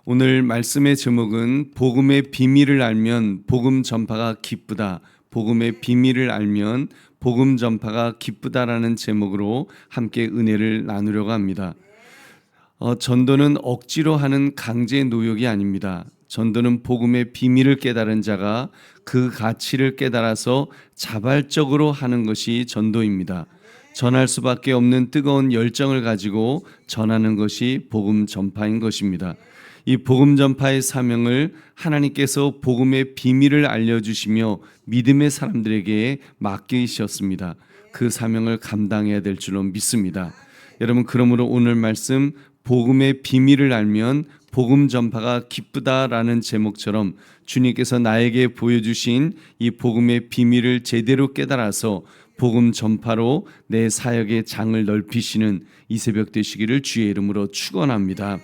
오늘 말씀의 제목은 복음의 비밀을 알면 복음 전파가 기쁘다. 복음의 비밀을 알면 복음 전파가 기쁘다라는 제목으로 함께 은혜를 나누려고 합니다. 전도는 억지로 하는 강제 노역이 아닙니다. 전도는 복음의 비밀을 깨달은 자가 그 가치를 깨달아서 자발적으로 하는 것이 전도입니다. 전할 수밖에 없는 뜨거운 열정을 가지고 전하는 것이 복음 전파인 것입니다. 이 복음 전파의 사명을 하나님께서 복음의 비밀을 알려주시며 믿음의 사람들에게 맡기셨습니다. 그 사명을 감당해야 될 줄로 믿습니다. 여러분, 그러므로 오늘 말씀 복음의 비밀을 알면 복음 전파가 기쁘다라는 제목처럼 주님께서 나에게 보여주신 이 복음의 비밀을 제대로 깨달아서 복음 전파로 내 사역의 장을 넓히시는 이 새벽 되시기를 주의 이름으로 축원합니다.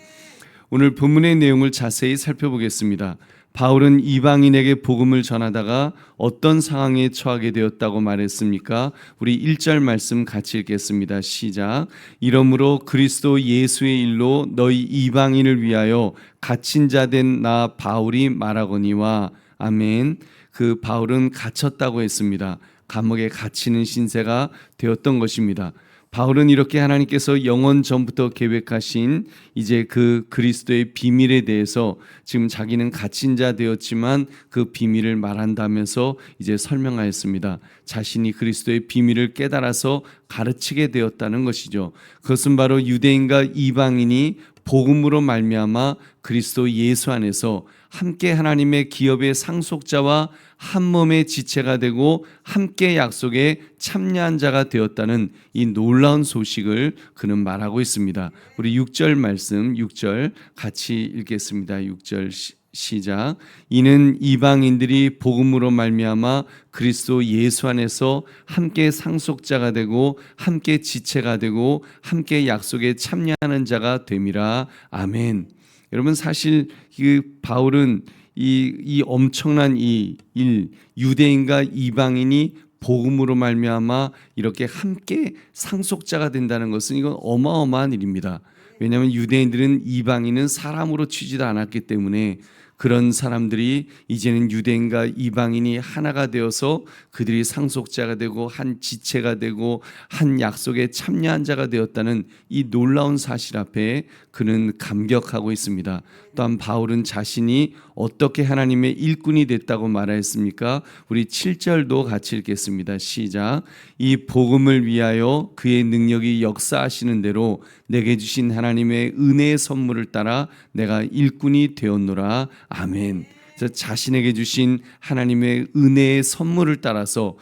오늘 본문의 내용을 자세히 살펴보겠습니다. 바울은 이방인에게 복음을 전하다가 어떤 상황에 처하게 되었다고 말했습니까? 우리 1절 말씀 같이 읽겠습니다. 시작. 이러므로 그리스도 예수의 일로 너희 이방인을 위하여 갇힌 자 된 나 바울이 말하거니와. 아멘. 그 바울은 갇혔다고 했습니다. 감옥에 갇히는 신세가 되었던 것입니다. 바울은 이렇게 하나님께서 영원 전부터 계획하신 이제 그 그리스도의 비밀에 대해서 지금 자기는 갇힌 자 되었지만 그 비밀을 말한다면서 이제 설명하였습니다. 자신이 그리스도의 비밀을 깨달아서 가르치게 되었다는 것이죠. 그것은 바로 유대인과 이방인이 복음으로 말미암아 그리스도 예수 안에서 함께 하나님의 기업의 상속자와 한 몸의 지체가 되고 함께 약속에 참여한 자가 되었다는 이 놀라운 소식을 그는 말하고 있습니다. 우리 6절 말씀 6절 같이 읽겠습니다. 6절 시작. 이는 이방인들이 복음으로 말미암아 그리스도 예수 안에서 함께 상속자가 되고 함께 지체가 되고 함께 약속에 참여하는 자가 됨이라. 아멘. 여러분, 사실 그 바울은 이 엄청난 이 일, 유대인과 이방인이 복음으로 말미암아 이렇게 함께 상속자가 된다는 것은 이건 어마어마한 일입니다. 왜냐하면 유대인들은 이방인은 사람으로 치지도 않았기 때문에 그런 사람들이 이제는 유대인과 이방인이 하나가 되어서 그들이 상속자가 되고 한 지체가 되고 한 약속에 참여한 자가 되었다는 이 놀라운 사실 앞에 그는 감격하고 있습니다. 또한 바울은 자신이 어떻게 하나님의 일꾼이 됐다고 말하였습니까? 우리 7절도 같이 읽겠습니다. 시작. 이 복음을 위하여 그의 능력이 역사하시는 대로 내게 주신 하나님의 은혜의 선물을 따라 내가 일꾼이 되었노라. 아멘. 자신에게 주신 하나님의 은혜의 선물을 따라서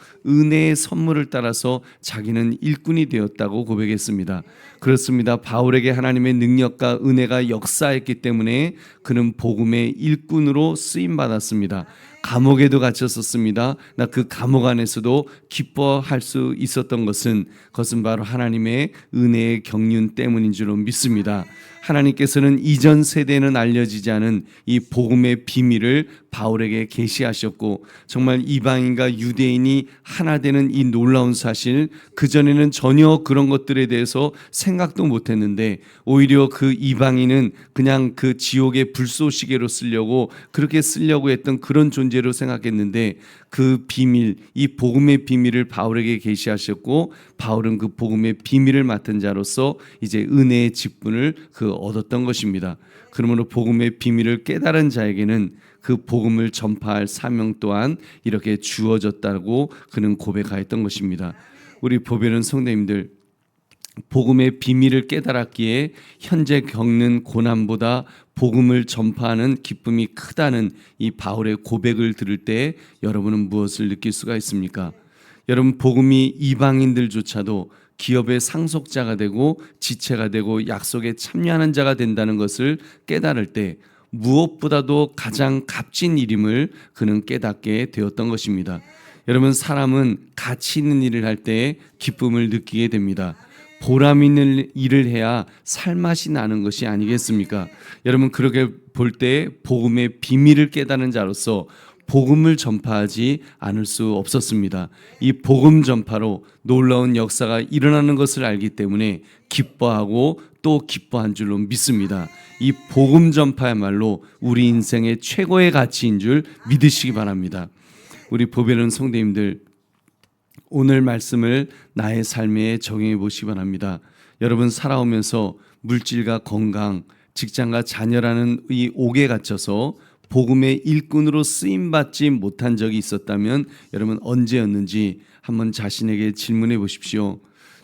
자기는 일꾼이 되었다고 고백했습니다. 그렇습니다. 바울에게 하나님의 능력과 은혜가 역사했기 때문에 그는 복음의 일꾼으로 쓰임 받았습니다. 감옥에도 갇혔었습니다. 나 그 감옥 안에서도 기뻐할 수 있었던 것은 바로 하나님의 은혜의 경륜 때문인 줄로 믿습니다. 하나님께서는 이전 세대에는 알려지지 않은 이 복음의 비밀을 바울에게 계시하셨고, 정말 이방인과 유대인이 하나 되는 이 놀라운 사실, 그전에는 전혀 그런 것들에 대해서 생각도 못했는데 오히려 그 이방인은 그냥 그 지옥의 불쏘시개로 쓰려고 했던 그런 존재로 생각했는데 그 비밀, 이 복음의 비밀을 바울에게 계시하셨고, 바울은 그 복음의 비밀을 맡은 자로서 이제 은혜의 직분을 얻었던 것입니다. 그러므로 복음의 비밀을 깨달은 자에게는 그 복음을 전파할 사명 또한 이렇게 주어졌다고 그는 고백하였던 것입니다. 우리 보배는 성도님들, 복음의 비밀을 깨달았기에 현재 겪는 고난보다 복음을 전파하는 기쁨이 크다는 이 바울의 고백을 들을 때 여러분은 무엇을 느낄 수가 있습니까? 여러분, 복음이 이방인들조차도 기업의 상속자가 되고 지체가 되고 약속에 참여하는 자가 된다는 것을 깨달을 때 무엇보다도 가장 값진 일임을 그는 깨닫게 되었던 것입니다. 여러분, 사람은 가치 있는 일을 할 때 기쁨을 느끼게 됩니다. 보람 있는 일을 해야 살맛이 나는 것이 아니겠습니까? 여러분, 그렇게 볼 때 복음의 비밀을 깨닫는 자로서 복음을 전파하지 않을 수 없었습니다. 이 복음 전파로 놀라운 역사가 일어나는 것을 알기 때문에 기뻐하고 또 기뻐한 줄로 믿습니다. 이 복음 전파야말로 우리 인생의 최고의 가치인 줄 믿으시기 바랍니다. 우리 보배로운 성도님들, 오늘 말씀을 나의 삶에 적용해 보시기 바랍니다. 여러분, 살아오면서 물질과 건강, 직장과 자녀라는 이 옥에 갇혀서 복음의 일꾼으로 쓰임받지 못한 적이 있었다면 여러분 언제였는지 한번 자신에게 질문해 보십시오.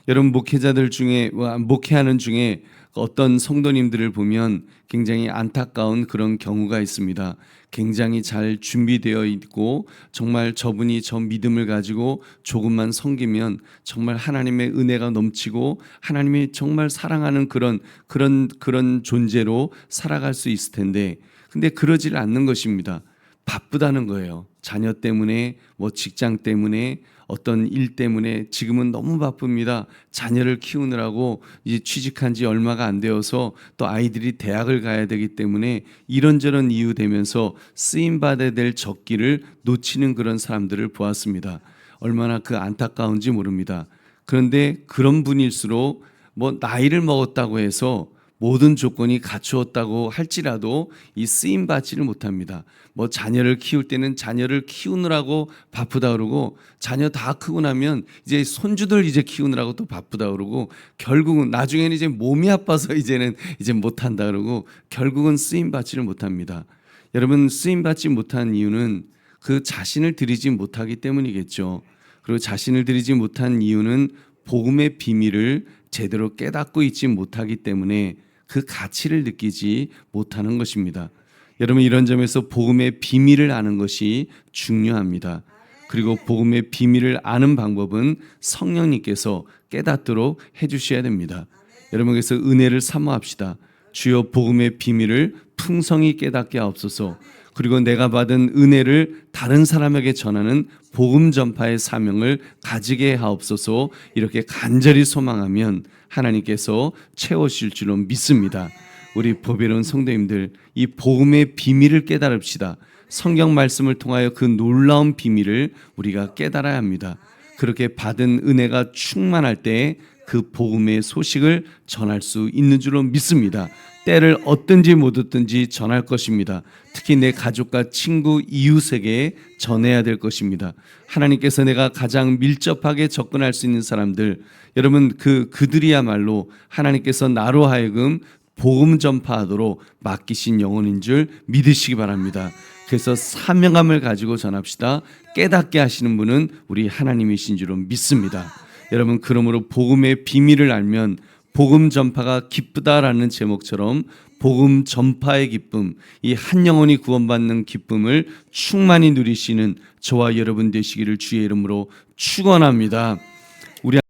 여러분, 목회자들 중에, 목회하는 중에 어떤 성도님들을 보면 굉장히 안타까운 그런 경우가 있습니다. 굉장히 잘 준비되어 있고 정말 저분이 저 믿음을 가지고 조금만 섬기면 정말 하나님의 은혜가 넘치고 하나님이 정말 사랑하는 그런 존재로 살아갈 수 있을 텐데, 근데 그러질 않는 것입니다. 바쁘다는 거예요. 자녀 때문에, 직장 때문에, 어떤 일 때문에 지금은 너무 바쁩니다. 자녀를 키우느라고 이제 취직한 지 얼마가 안 되어서 또 아이들이 대학을 가야 되기 때문에 이런저런 이유 되면서 쓰임 받아야 될 적기를 놓치는 그런 사람들을 보았습니다. 얼마나 그 안타까운지 모릅니다. 그런데 그런 분일수록 나이를 먹었다고 해서 모든 조건이 갖추었다고 할지라도 이 쓰임 받지를 못합니다. 자녀를 키울 때는 자녀를 키우느라고 바쁘다 그러고, 자녀 다 크고 나면 이제 손주들 이제 키우느라고 또 바쁘다 그러고, 결국은 나중에는 이제 몸이 아파서 이제는 못한다 그러고, 결국은 쓰임 받지를 못합니다. 여러분, 쓰임 받지 못한 이유는 그 자신을 드리지 못하기 때문이겠죠. 그리고 자신을 드리지 못한 이유는 복음의 비밀을 제대로 깨닫고 있지 못하기 때문에 그 가치를 느끼지 못하는 것입니다. 여러분, 이런 점에서 복음의 비밀을 아는 것이 중요합니다. 그리고 복음의 비밀을 아는 방법은 성령님께서 깨닫도록 해주셔야 됩니다. 여러분께서 은혜를 사모합시다. 주여, 복음의 비밀을 풍성히 깨닫게 하옵소서. 그리고 내가 받은 은혜를 다른 사람에게 전하는 복음 전파의 사명을 가지게 하옵소서. 이렇게 간절히 소망하면 하나님께서 채우실 줄로 믿습니다. 우리 보배로운 성도님들, 이 복음의 비밀을 깨달읍시다. 성경 말씀을 통하여 그 놀라운 비밀을 우리가 깨달아야 합니다. 그렇게 받은 은혜가 충만할 때 그 복음의 소식을 전할 수 있는 줄로 믿습니다. 때를 얻든지 못 얻든지 전할 것입니다. 특히 내 가족과 친구, 이웃에게 전해야 될 것입니다. 하나님께서 내가 가장 밀접하게 접근할 수 있는 사람들, 여러분, 그들이야말로 하나님께서 나로 하여금 복음 전파하도록 맡기신 영혼인 줄 믿으시기 바랍니다. 그래서 사명감을 가지고 전합시다. 깨닫게 하시는 분은 우리 하나님이신 줄로 믿습니다. 여러분, 그러므로 복음의 비밀을 알면 복음 전파가 기쁘다라는 제목처럼 복음 전파의 기쁨, 이 한 영혼이 구원받는 기쁨을 충만히 누리시는 저와 여러분 되시기를 주의 이름으로 축원합니다.